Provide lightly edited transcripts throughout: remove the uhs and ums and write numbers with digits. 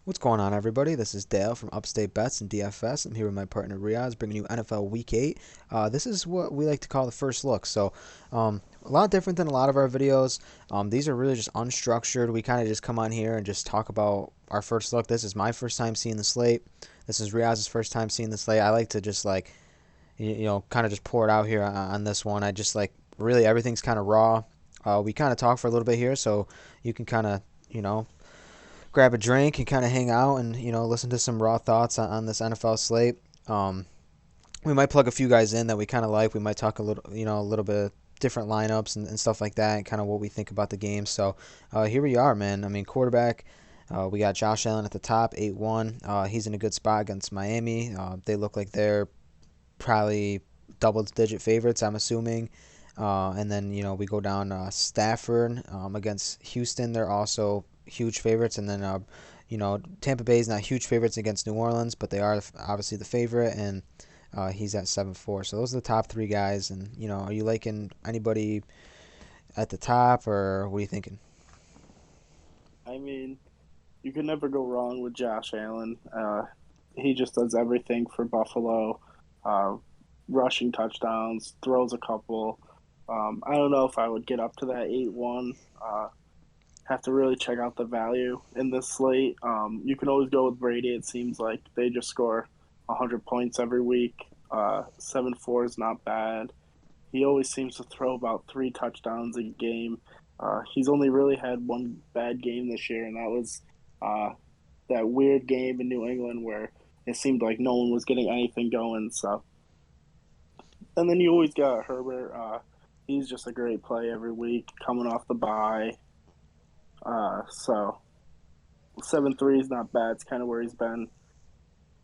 What's going on, everybody? This is Dale from Upstate Bets and DFS. I'm here with my partner Riaz, bringing you NFL Week 8. This is what we like to call the first look. A lot different than a lot of our videos. These are really just unstructured. We kind of just come on here and just talk about our first look. This is my first time seeing the slate. This is Riaz's first time seeing the slate. I like to just kind of just pour it out here on this one. I just really everything's kind of raw. We kind of talk for a little bit here, so you can kind of, grab a drink and kind of hang out and listen to some raw thoughts on this NFL slate. We might plug a few guys in that we kind of like. We might talk a little bit different lineups and stuff like that, and kind of what we think about the game. So here we are, man. I mean, quarterback. We got Josh Allen at the top, 8-1. He's in a good spot against Miami. They look like they're probably double-digit favorites, I'm assuming. And then we go down Stafford against Houston. They're also huge favorites, and then Tampa Bay is not huge favorites against New Orleans, but they are obviously the favorite, and he's at 7-4. So those are the top three guys. And are you liking anybody at the top, or what are you thinking? I mean, you can never go wrong with Josh Allen. He just does everything for Buffalo. Uh, Rushing touchdowns, throws a couple. I don't know if I would get up to that 8-1. Have to really check out the value in this slate. You can always go with Brady. It seems like they just score 100 points every week. 7-4 is not bad. He always seems to throw about 3 touchdowns a game. He's only really had one bad game this year, and that was that weird game in New England where it seemed like no one was getting anything going. So, and then you always got Herbert. He's just a great play every week, coming off the bye. So 7-3 is not bad. It's kind of where he's been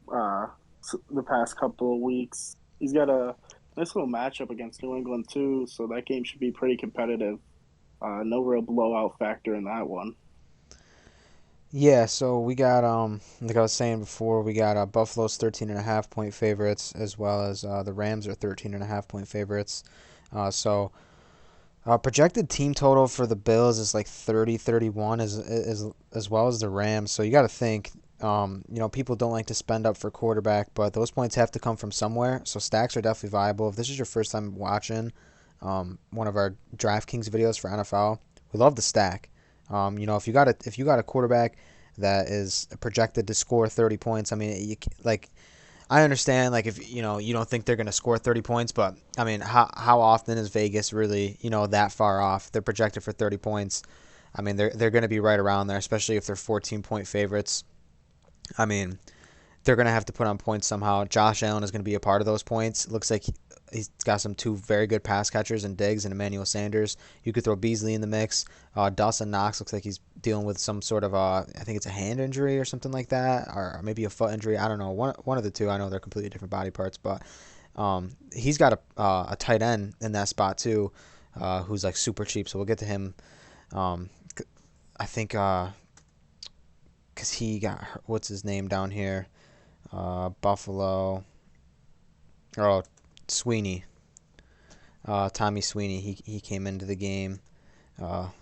the past couple of weeks. He's got a nice little matchup against New England too, so that game should be pretty competitive. No real blowout factor in that one. Yeah, so we got like I was saying before, we got Buffalo's 13.5 point favorites, as well as the Rams are 13.5 point favorites. So projected team total for the Bills is like 30-31 as well as the Rams. So you got to think, people don't like to spend up for quarterback, but those points have to come from somewhere. So stacks are definitely viable. If this is your first time watching one of our DraftKings videos for NFL, we love the stack. If you got a quarterback that is projected to score 30 points, I mean, I understand, if you don't think they're going to score 30 points, but I mean, how often is Vegas really that far off? They're projected for 30 points. I mean, they're going to be right around there, especially if they're 14-point favorites. I mean, they're going to have to put on points somehow. Josh Allen is going to be a part of those points. It looks like he's got some 2 very good pass catchers in Diggs and Emmanuel Sanders. You could throw Beasley in the mix. Dawson Knox looks like he's dealing with some sort of I think it's a hand injury or something like that, or maybe a foot injury. I don't know. One of the two. I know they're completely different body parts, but he's got a tight end in that spot too, who's like super cheap. So we'll get to him. I think because he got what's his name down here, Buffalo. Oh, Sweeney. Tommy Sweeney. He came into the game.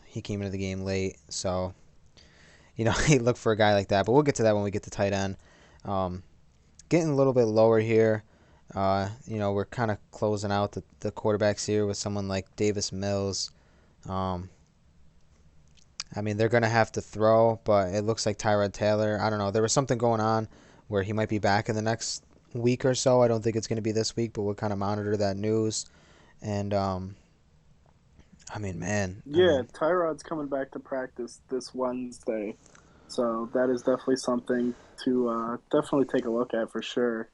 He came into the game late, so he looked for a guy like that. But we'll get to that when we get to tight end. Getting a little bit lower here. We're kind of closing out the quarterbacks here with someone like Davis Mills. I mean, they're going to have to throw, but it looks like Tyrod Taylor. I don't know. There was something going on where he might be back in the next week or so. I don't think it's going to be this week, but we'll kind of monitor that news. And, I mean, man. Yeah, Tyrod's coming back to practice this Wednesday, so that is definitely something to definitely take a look at for sure.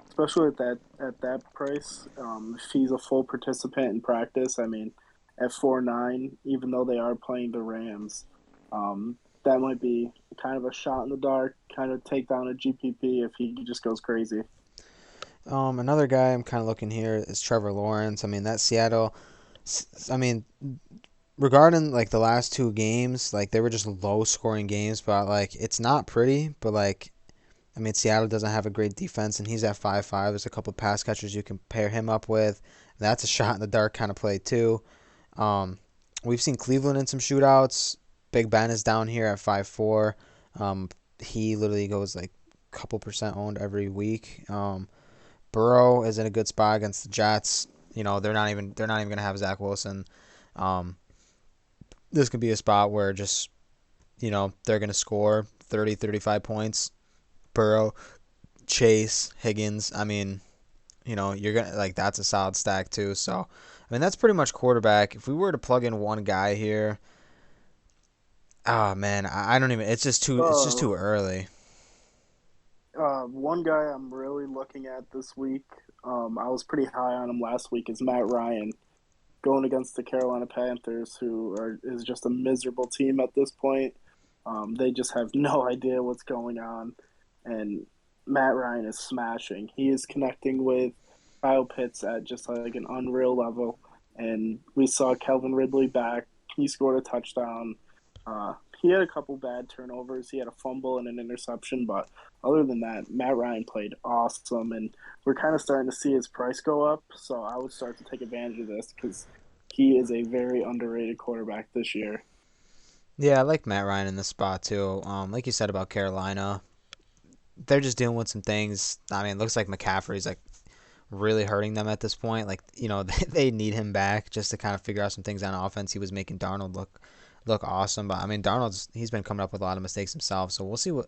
Especially at that price, if he's a full participant in practice. I mean, at 4-9, even though they are playing the Rams, that might be kind of a shot in the dark, kind of take down a GPP if he just goes crazy. Another guy I'm kind of looking here is Trevor Lawrence. I mean, that Seattle. I mean, regarding the last 2 games, they were just low scoring games, but it's not pretty. But I mean, Seattle doesn't have a great defense, and he's at 5-5. There's a couple of pass catchers you can pair him up with. That's a shot in the dark kind of play too. We've seen Cleveland in some shootouts. Big Ben is down here at 5-4. he literally goes like a couple percent owned every week. Burrow is in a good spot against the Jets. They're not even gonna have Zach Wilson. Um, this could be a spot where just they're gonna score 30, 35 points. Burrow, Chase, Higgins. I mean, you're gonna like that's a solid stack too. So, I mean, that's pretty much quarterback. If we were to plug in one guy here, oh man, I don't even. It's just too Uh, early. one guy I'm really looking at this week, I was pretty high on him last week, is Matt Ryan going against the Carolina Panthers, is just a miserable team at this point. They just have no idea what's going on, and Matt Ryan is smashing. He is connecting with Kyle Pitts at just like an unreal level, and we saw Calvin Ridley back. He scored a touchdown. He had a couple bad turnovers. He had a fumble and an interception, but other than that, Matt Ryan played awesome, and we're kind of starting to see his price go up. So I would start to take advantage of this because he is a very underrated quarterback this year. Yeah, I like Matt Ryan in this spot too. Like you said about Carolina, they're just dealing with some things. I mean, it looks like McCaffrey's like really hurting them at this point. Like, they need him back just to kind of figure out some things on offense. He was making Darnold look awesome, but I mean, he's been coming up with a lot of mistakes himself. So we'll see what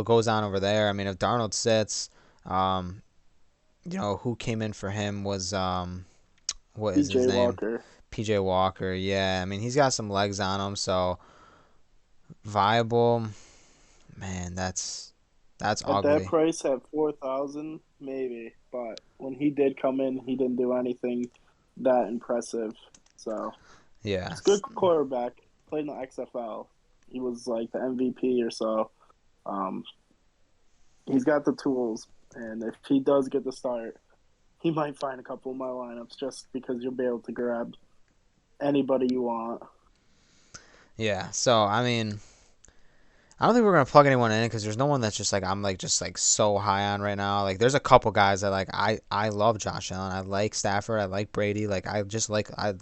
goes on over there. I mean, if Darnold sits, um, who came in for him was what is his PJ name? Walker. PJ Walker. Yeah, I mean, he's got some legs on him, so viable. Man, that's At that ugly. price, at 4,000, maybe. But when he did come in, he didn't do anything that impressive. So Yeah. he's a good quarterback. Played in the XFL. He was like the MVP or so. Um, he's got the tools, and if he does get the start, he might find a couple of my lineups just because you'll be able to grab anybody you want. Yeah. So, I mean, I don't think we're gonna plug anyone in because there's no one that's just like I'm like just like so high on right now. Like there's a couple guys that like I love Josh Allen. I like Stafford. I like Brady. Like I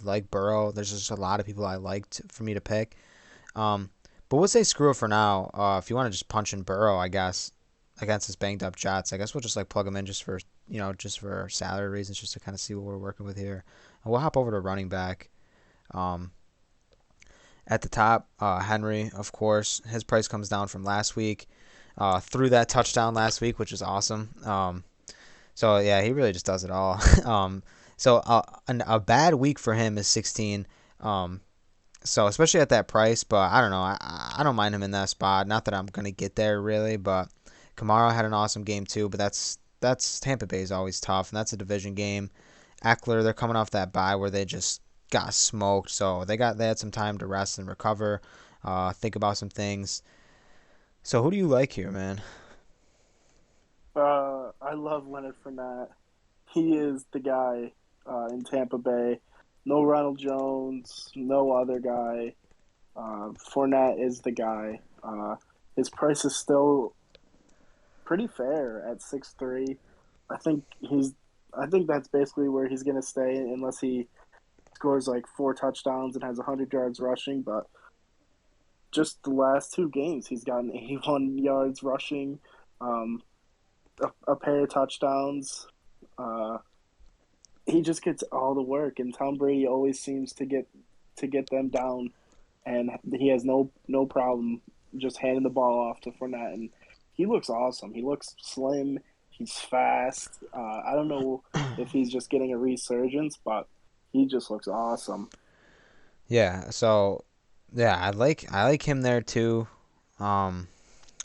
like Burrow. There's just a lot of people I liked for me to pick. Um, but we'll say screw it for now. If you want to just punch in Burrow, I guess against this banged up Jets, I guess we'll just like plug him in just for salary reasons, just to kind of see what we're working with here. And we'll hop over to running back. Um, at the top, Henry, of course, his price comes down from last week. Threw that touchdown last week, which is awesome. So yeah, he really just does it all. A bad week for him is 16. Um, so especially at that price, but I don't know. I don't mind him in that spot. Not that I'm gonna get there really, but Kamara had an awesome game too. But that's Tampa Bay is always tough, and that's a division game. Eckler, they're coming off that bye where they just got smoked, so they had some time to rest and recover, think about some things. So who do you like here, man? I love Leonard Fournette. He is the guy in Tampa Bay. No Ronald Jones, no other guy. Fournette is the guy. His price is still pretty fair at 6'3". I think he's. I think that's basically where he's gonna stay unless he scores like 4 touchdowns and has 100 yards rushing. But just the last 2 games, he's gotten 81 yards rushing, um, a pair of touchdowns. Uh, he just gets all the work, and Tom Brady always seems to get them down, and he has no problem just handing the ball off to Fournette, and he looks awesome. He looks slim. He's fast. I don't know if he's just getting a resurgence, but he just looks awesome. Yeah, so yeah, I like him there too. Um,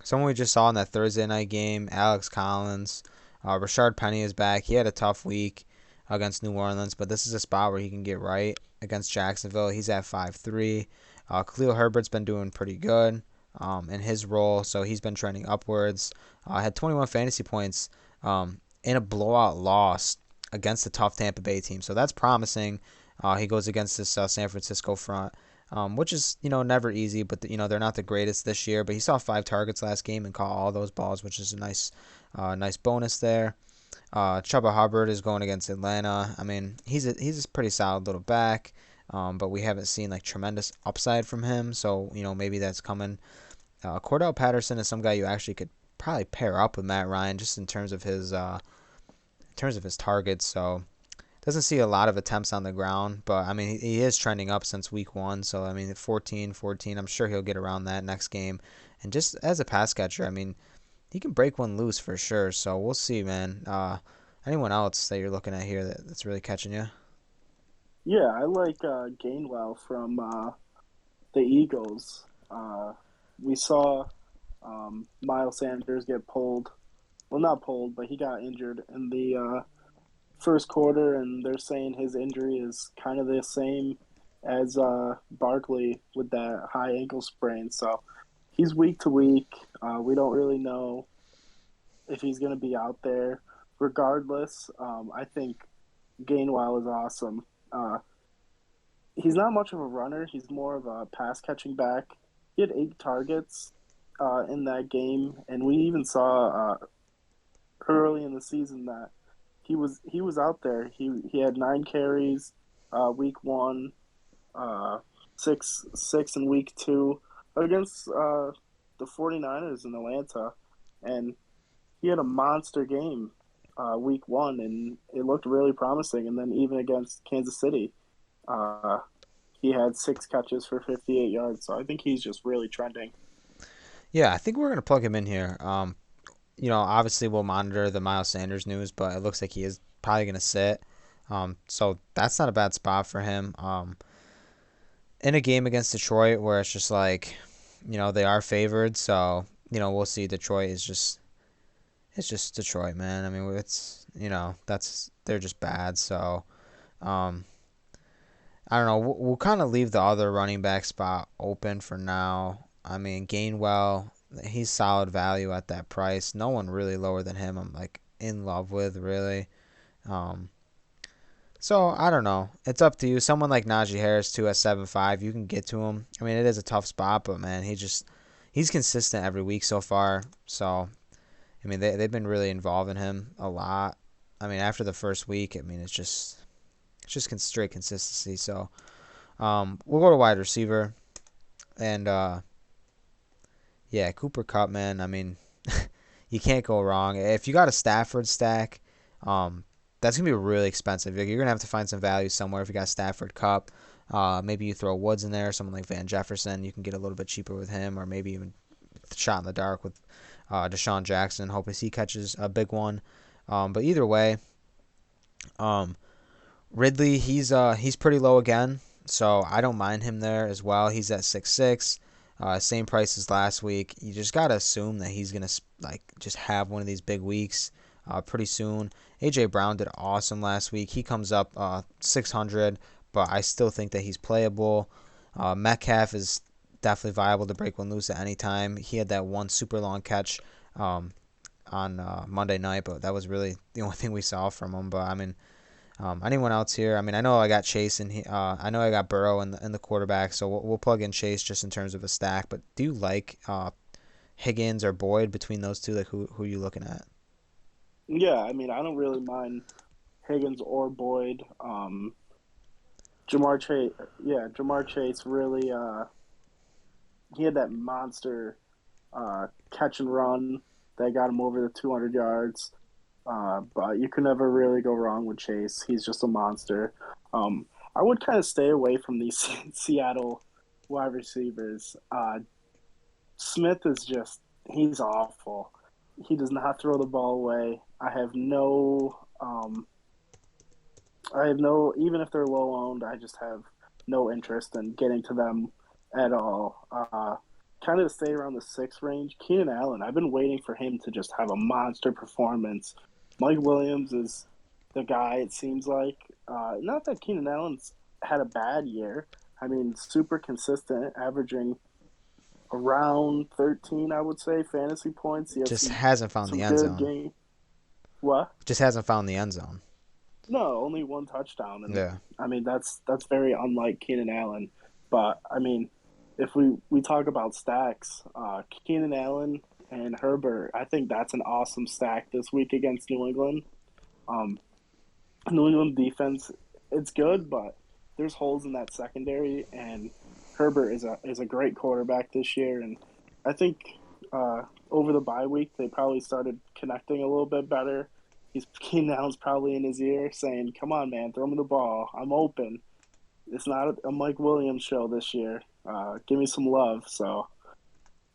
Someone we just saw in that Thursday night game, Alex Collins. Rashard Penny is back. He had a tough week against New Orleans, but this is a spot where he can get right against Jacksonville. He's at 5-3. Khalil Herbert's been doing pretty good in his role, so he's been trending upwards. Had 21 fantasy points in a blowout loss against a tough Tampa Bay team, so that's promising. He goes against this San Francisco front, which is never easy, but they're not the greatest this year. But he saw 5 targets last game and caught all those balls, which is a nice bonus there. Chubba Hubbard is going against Atlanta. I mean, he's a pretty solid little back, but we haven't seen like tremendous upside from him. So maybe that's coming Cordell Patterson is some guy you actually could probably pair up with Matt Ryan just in terms of his targets. So doesn't see a lot of attempts on the ground, but I mean he is trending up since week one. So I mean 14, 14. I'm sure he'll get around that next game. And just as a pass catcher, I mean he can break one loose for sure. So we'll see, man. Anyone else that you're looking at here that's really catching you? Yeah, I like Gainwell from the Eagles. We saw Miles Sanders get pulled. Well, not pulled, but he got injured in the first quarter, and they're saying his injury is kind of the same as Barkley with that high ankle sprain. So he's week to week. We don't really know if he's going to be out there. Regardless, I think Gainwell is awesome. He's not much of a runner. He's more of a pass catching back. He had 8 targets in that game, and we even saw early in the season that he was out there. He had 9 carries week one, six in week two against the 49ers in Atlanta, and he had a monster game week one, and it looked really promising. And then even against Kansas City, uh, he had 6 catches for 58 yards. So I think he's just really trending. Yeah, I think we're gonna plug him in here. Obviously we'll monitor the Miles Sanders news, but it looks like he is probably gonna sit. So that's not a bad spot for him. In a game against Detroit where it's just like, they are favored, so we'll see. Detroit is just it's just Detroit, man. I mean, it's that's they're just bad. So um, I don't know. We'll kind of leave the other running back spot open for now. I mean, Gainwell, he's solid value at that price. No one really lower than him. I'm like in love with really. Um, so I don't know. It's up to you. Someone like Najee Harris too at 7.5, you can get to him. I mean, it is a tough spot, but man, he's consistent every week so far. So I mean, they've been really involving him a lot. I mean, after the first week, I mean, it's just straight consistency. So we'll go to wide receiver, and yeah, Cooper Kupp, man. I mean, you can't go wrong. If you got a Stafford stack, that's gonna be really expensive. You're gonna have to find some value somewhere if you got Stafford Kupp. Maybe you throw Woods in there, someone like Van Jefferson. You can get a little bit cheaper with him, or maybe even shot in the dark with Deshaun Jackson. Hope he catches a big one. But either way, um, Ridley, he's pretty low again, so I don't mind him there as well. He's at 6.6, same price as last week. You just gotta assume that he's gonna just have one of these big weeks pretty soon. AJ Brown did awesome last week. He comes up 600, but I still think that he's playable. Metcalf is definitely viable to break one loose at any time. He had that one super long catch on Monday night, but that was really the only thing we saw from him. But I mean, anyone else here? I mean, I know I got Chase and I know I got Burrow in the quarterback, so we'll plug in Chase just in terms of a stack. But do you like Higgins or Boyd between those two? Like who are you looking at? Yeah, I mean, I don't really mind Higgins or Boyd. Jamar Chase, yeah, Jamar Chase really he had that monster catch and run that got him over the 200 yards. But you can never really go wrong with Chase. He's just a monster. I would kind of stay away from these Seattle wide receivers. Smith is just, he's awful. He does not throw the ball away. Even if they're low owned, I just have no interest in getting to them at all. Kind of stay around the 6 range. Keenan Allen, I've been waiting for him to just have a monster performance. Mike Williams is the guy, it seems like. Not that Keenan Allen's had a bad year. I mean, super consistent, averaging around 13, I would say, fantasy points. He has Just some, hasn't found some the end good zone. game. What? Just hasn't found the end zone. No, only 1 touchdown, and Yeah. I mean that's very unlike Keenan Allen. But I mean, if we talk about stacks, Keenan Allen and Herbert, I think that's an awesome stack this week against New England. Um, New England defense, it's good, but there's holes in that secondary, and Herbert is a great quarterback this year, and I think uh, over the bye week they probably started connecting a little bit better. Keenan Allen's probably in his ear saying, "Come on, man, throw me the ball. I'm open. It's not a Mike Williams show this year. Give me some love." So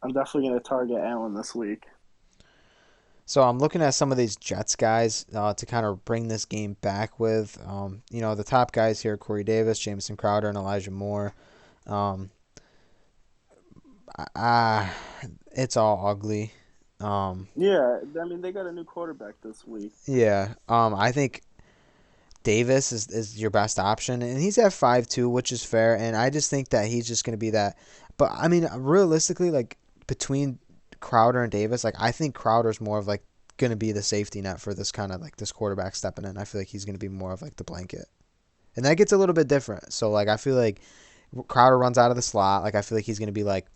I'm definitely going to target Allen this week. So I'm looking at some of these Jets guys to kind of bring this game back with. The top guys here: Corey Davis, Jamison Crowder, and Elijah Moore. Um, I, it's all ugly. Um, Yeah, I mean they got a new quarterback this week. yeah. I think Davis is your best option, and he's at 5'2", which is fair. And I just think that he's just going to be that. But I mean, realistically, like between Crowder and Davis, like I think Crowder's more of like going to be the safety net for this kind of like this quarterback stepping in. I feel like he's going to be more of like the blanket, and that gets a little bit different. So like I feel like Crowder runs out of the slot. Like I feel like he's going to be like,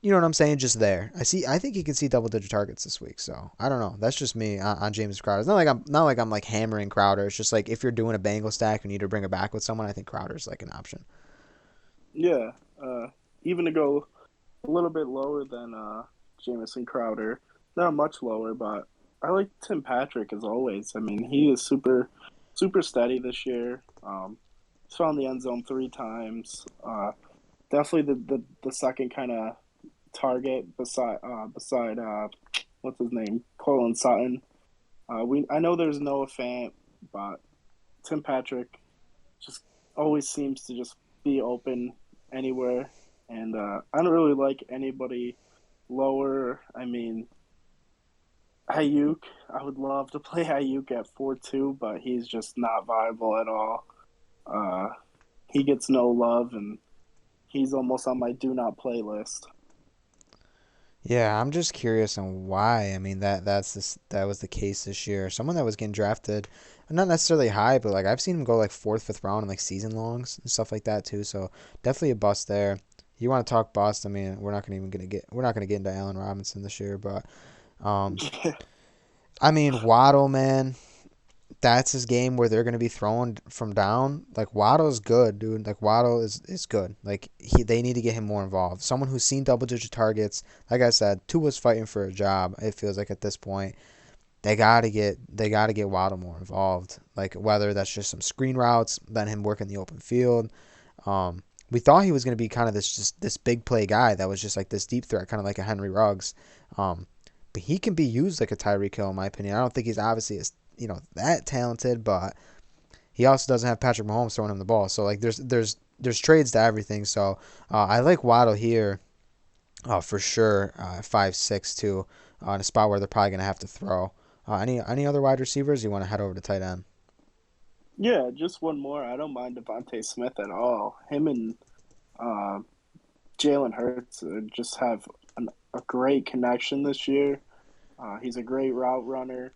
you know what I'm saying, just there. I think he can see double digit targets this week. So I don't know. That's just me on James Crowder. It's not like I'm like hammering Crowder. It's just like if you're doing a Bengal stack and you need to bring it back with someone, I think Crowder's like an option. Yeah, even to go a little bit lower than Jamison Crowder, not much lower, but I like Tim Patrick as always. I mean, he is super steady this year. He's found the end zone 3 times. Definitely the second kind of target beside what's his name, Colin Sutton. I know there's Noah Fant, but Tim Patrick just always seems to just be open anywhere, and I don't really like anybody lower. I mean, Ayuk, I would love to play Ayuk at 4-2, but he's just not viable at all. Uh, he gets no love, and he's almost on my do not play list. Yeah, I'm just curious on why. I mean that was the case this year. Someone that was getting drafted, not necessarily high, but like I've seen him go like fourth, fifth round in like season longs and stuff like that too. So definitely a bust there. You want to talk bust? I mean, we're not gonna get into Allen Robinson this year, but um, I mean Waddle, man, that's his game where they're gonna be throwing from down. Like Waddle's good, dude. Like Waddle is good. Like they need to get him more involved. Someone who's seen double digit targets. Like I said, Tua's fighting for a job. It feels like at this point they gotta get Waddle more involved. Like whether that's just some screen routes, then him working the open field. We thought he was gonna be kind of this big play guy that was just like this deep threat, kind of like a Henry Ruggs. Um, but he can be used like a Tyreek Hill in my opinion. I don't think he's obviously as that talented, but he also doesn't have Patrick Mahomes throwing him the ball. So like there's trades to everything. So I like Waddle here for sure. 5'6" too, in a spot where they're probably gonna have to throw. Any other wide receivers? You want to head over to tight end? Yeah, just one more. I don't mind Devontae Smith at all. Him and uh, Jalen Hurts just have a great connection this year. He's a great route runner.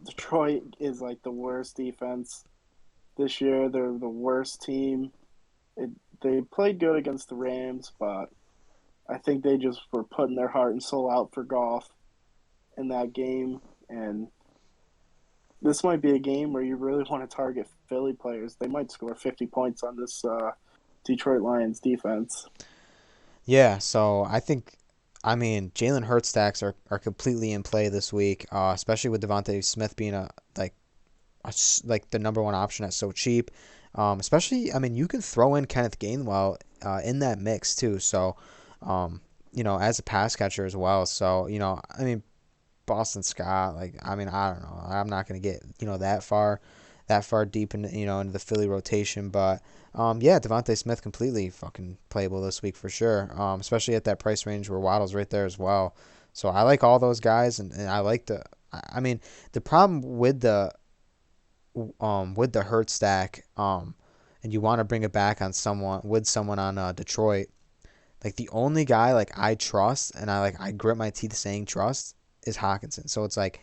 Detroit is like the worst defense this year. They're the worst team. It, they played good against the Rams, but I think they just were putting their heart and soul out for golf in that game. And this might be a game where you really want to target Philly players. They might score 50 points on this Detroit Lions defense. Yeah. So I mean, Jalen Hurts stacks are completely in play this week, especially with Devontae Smith being like the number one option at so cheap. Especially, I mean, you can throw in Kenneth Gainwell in that mix too. So, as a pass catcher as well. So, I mean, Boston Scott, like, I mean, I don't know. I'm not gonna get that far deep into the Philly rotation, but yeah, Devontae Smith completely fucking playable this week for sure. Especially at that price range where Waddle's right there as well. So I like all those guys, and I like I mean, the problem with the Hurt stack, and you want to bring it back on someone on Detroit. Like the only guy like I trust, and I grit my teeth saying trust is Hawkinson. So it's like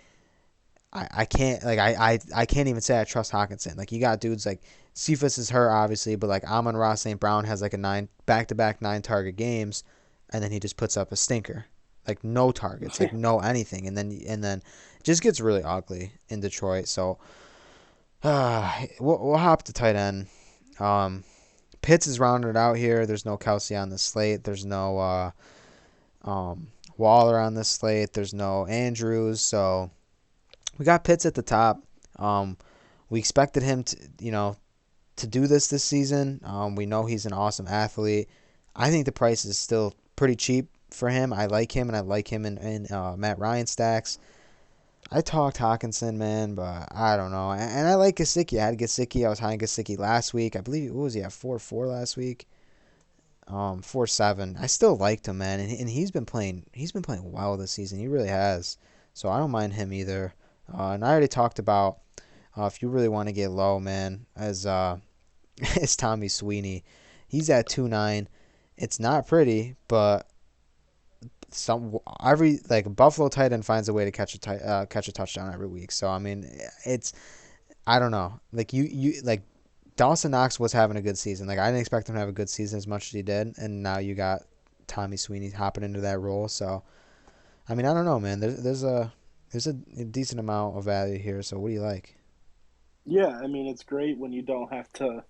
I can't like I can't even say I trust Hawkinson. Like you got dudes like Cephas is hurt obviously, but like Amon-Ra St. Brown has like a back-to-back 9 target games, and then he just puts up a stinker, like no targets, like no anything, and then it just gets really ugly in Detroit. So we'll hop to tight end. Um, Pitts is rounded out here. There's no Kelsey on the slate. There's no Waller on this slate. There's no Andrews, so we got Pitts at the top. Um, we expected him to, to do this season. We know he's an awesome athlete. I think the price is still pretty cheap for him. I like him, and I like him in Matt Ryan stacks. I talked Hawkinson, man, but I don't know. And I like Gesicki. I had Gesicki. I was high on Gesicki last week. I believe, what was he at, 4-4 last week? 4-7. I still liked him, man, and he's been playing. He's been playing well this season. He really has. So I don't mind him either. And I already talked about if you really want to get low, man, as as Tommy Sweeney. He's at 2.9. It's not pretty, but some every like Buffalo tight end finds a way to catch a touchdown every week. So I mean, it's I don't know. Like you like Dawson Knox was having a good season. Like I didn't expect him to have a good season as much as he did, and now you got Tommy Sweeney hopping into that role. So I mean, I don't know, man. There's a decent amount of value here. So what do you like? Yeah, I mean it's great when you don't have to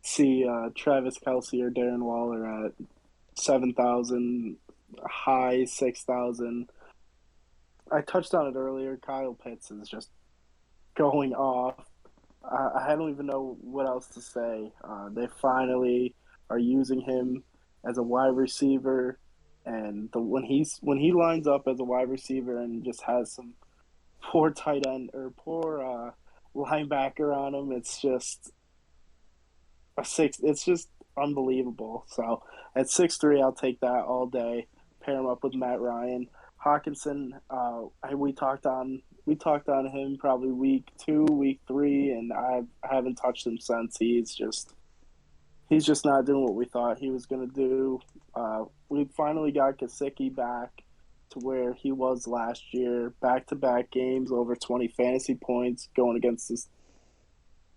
see Travis Kelsey or Darren Waller at 7,000, high 6,000. I touched on it earlier. Kyle Pitts is just going off. I don't even know what else to say. They finally are using him as a wide receiver, and when he lines up as a wide receiver and just has some poor tight end or poor linebacker on him, it's just a six. It's just unbelievable. So at 6'3", I'll take that all day. Pair him up with Matt Ryan. Hawkinson, we talked on him probably week 2, week 3, and I haven't touched him since. He's just not doing what we thought he was going to do. We finally got Gesicki back to where he was last year. Back-to-back games, over 20 fantasy points, going against this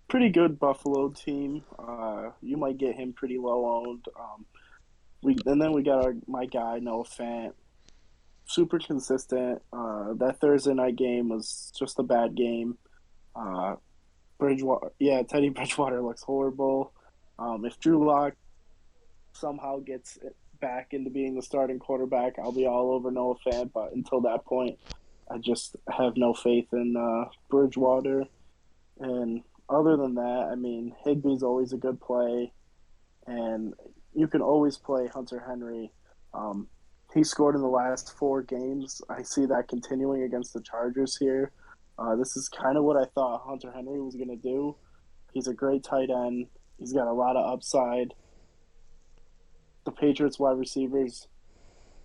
pretty good Buffalo team. You might get him pretty low owned. And then we got my guy Noah Fant, super consistent. That Thursday night game was just a bad game. Teddy Bridgewater looks horrible. If Drew Lock somehow gets back into being the starting quarterback, I'll be all over Noah Fant. But until that point, I just have no faith in Bridgewater. And other than that, I mean, Higbee's always a good play, and you can always play Hunter Henry. He scored in the last 4 games. I see that continuing against the Chargers here. This is kind of what I thought Hunter Henry was going to do. He's a great tight end. He's got a lot of upside. The Patriots wide receivers,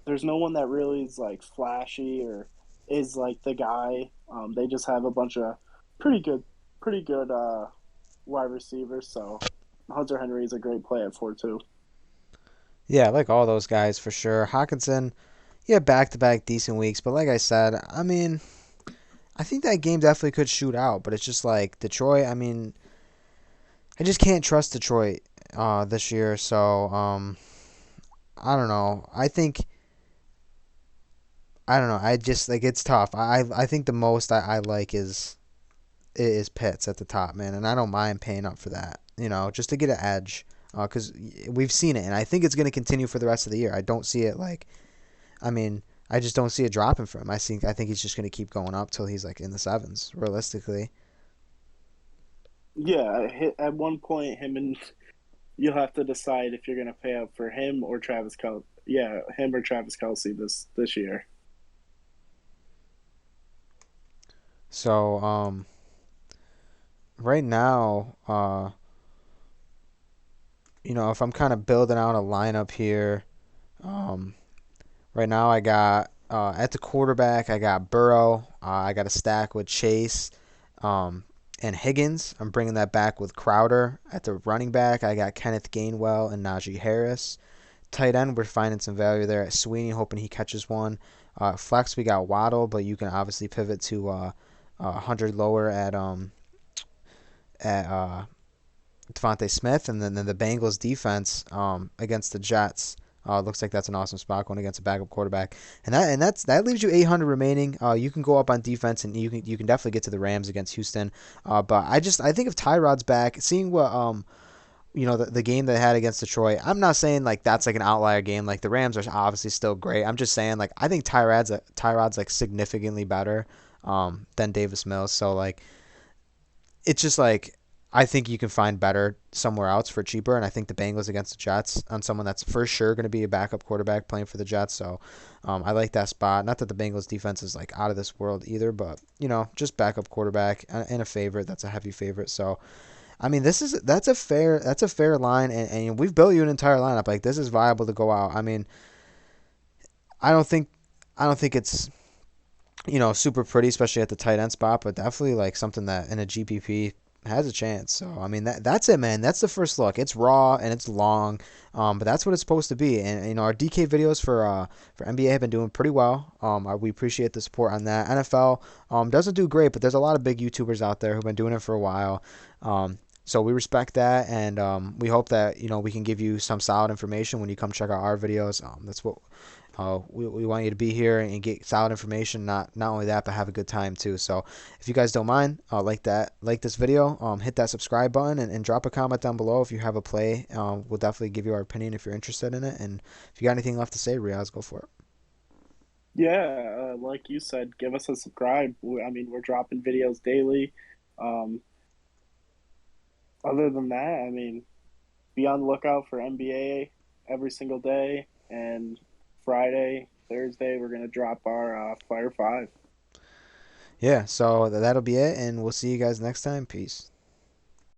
there's no one that really is like flashy or is like the guy. They just have a bunch of pretty good wide receivers. So Hunter Henry is a great play at 4-2. Yeah, I like all those guys for sure. Hawkinson, yeah, back-to-back decent weeks, but like I said, I mean, I think that game definitely could shoot out, but it's just like Detroit. I mean, I just can't trust Detroit this year. So I don't know. I don't know. I just like it's tough. I think the most I like is Pitts at the top, man, and I don't mind paying up for that. Just to get an edge, because we've seen it, and I think it's going to continue for the rest of the year. I don't see it like, I mean, I just don't see it dropping for him. I think he's just going to keep going up till he's like in the sevens, realistically. Yeah, at one point, you'll have to decide if you're going to pay up for him or Travis Kelsey. Yeah, him or Travis Kelsey this year. So right now, if I'm kind of building out a lineup here, um, right now I got at the quarterback I got Burrow. I got a stack with Chase, and Higgins. I'm bringing that back with Crowder. At the running back I got Kenneth Gainwell and Najee Harris. Tight end we're finding some value there at Sweeney, hoping he catches one. Flex we got Waddle, but you can obviously pivot to 100 lower at Devontae Smith, and then the Bengals defense against the Jets. Looks like that's an awesome spot going against a backup quarterback, and that leaves you 800 remaining. You can go up on defense, and you can definitely get to the Rams against Houston. But I think if Tyrod's back, seeing the game they had against Detroit. I'm not saying like that's like an outlier game. Like the Rams are obviously still great. I'm just saying like I think Tyrod's like significantly better than Davis Mills. So like it's just like I think you can find better somewhere else for cheaper, and I think the Bengals against the Jets on someone that's for sure going to be a backup quarterback playing for the Jets. So I like that spot. Not that the Bengals defense is like out of this world either, but just backup quarterback and a favorite. That's a heavy favorite. So I mean, that's a fair line, and we've built you an entire lineup. Like this is viable to go out. I mean, I don't think I don't think it's super pretty, especially at the tight end spot, but definitely like something that in a GPP has a chance. So I mean that's it, man. That's the first look. It's raw and it's long, but that's what it's supposed to be. And our DK videos for NBA have been doing pretty well. We appreciate the support on that. NFL doesn't do great, but there's a lot of big YouTubers out there who've been doing it for a while. So we respect that, and we hope that we can give you some solid information when you come check out our videos. That's what we want you to be here and get solid information. Not only that, but have a good time too. So if you guys don't mind, like this video, hit that subscribe button and drop a comment down below if you have a play. We'll definitely give you our opinion if you're interested in it. And if you got anything left to say, Riaz, go for it. Yeah, like you said, give us a subscribe. I mean, we're dropping videos daily. Um, Other than that, I mean, be on the lookout for NBA every single day. And Friday, Thursday, we're gonna drop our Fire Five. Yeah, so that'll be it, and we'll see you guys next time. Peace.